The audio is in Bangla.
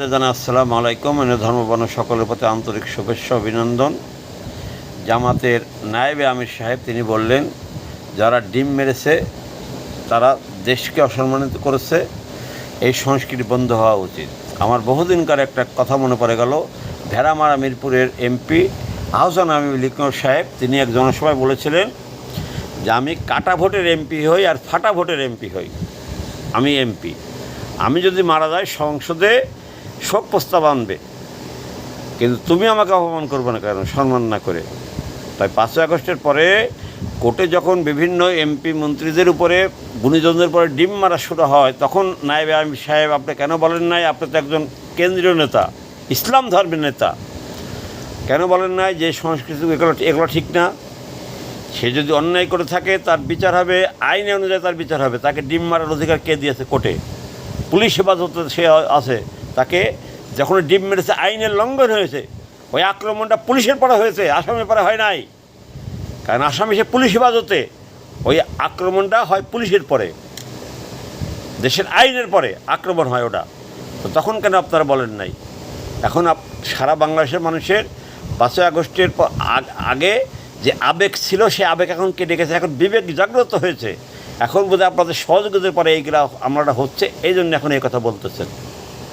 জানাই আসসালামু আলাইকুম। ধর্মবর্ণ সকলের প্রতি আন্তরিক শুভেচ্ছা অভিনন্দন। জামাতের নায়েবে আমির সাহেব তিনি বললেন, যারা ডিম মেরেছে তারা দেশকে অসম্মানিত করেছে, এই সংস্কৃতি বন্ধ হওয়া উচিত। আমার বহুদিনকার একটা কথা মনে পড়ে গেল। ভেড়ামারা মিরপুরের এমপি আহসান হাবিব লিখন সাহেব তিনি এক জনসভায় বলেছিলেন যে আমি কাটা ভোটের এমপি হই আর ফাটা ভোটের এমপি হই, আমি এমপি, আমি যদি মারা যাই সংসদে শোক প্রস্তাব আনবে, কিন্তু তুমি আমাকে অপমান করবে না কেন, সম্মান না করে। তাই 5ই আগস্টের পরে কোর্টে যখন বিভিন্ন এমপি মন্ত্রীদের উপরে গুণীজনদের পরে ডিম মারা শুরু হয়, তখন নায়েবে আমির সাহেব আপনি কেন বলেন নাই, আপনি তো একজন কেন্দ্রীয় নেতা, ইসলাম ধর্মের নেতা, কেন বলেন নাই যে সংস্কৃতি এগুলো ঠিক না, সে যদি অন্যায় করে থাকে তার বিচার হবে, আইনে অনুযায়ী তার বিচার হবে। তাকে ডিম মারার অধিকার কে দিয়েছে? কোর্টে পুলিশ হেফাজতে সে আছে, তাকে যখন ডিম মেরেছে আইনের লঙ্ঘন হয়েছে। ওই আক্রমণটা পুলিশের পরে হয়েছে, আসামের পরে হয় নাই, কারণ আসামে সে পুলিশ হেফাজতে। ওই আক্রমণটা হয় পুলিশের পরে, দেশের আইনের পরে আক্রমণ হয় ওটা। তো তখন কেন আপনারা বলেন নাই? এখন সারা বাংলাদেশের মানুষের 5ই আগস্টের আগে যে আবেগ ছিল, সে আবেগ এখন কেটে গেছে, এখন বিবেক জাগ্রত হয়েছে। এখন বোধহয় আপনাদের সহযোগিতার পরে এইগুলা আমরা হচ্ছে, এই জন্য এখন এই কথা বলতেছেন।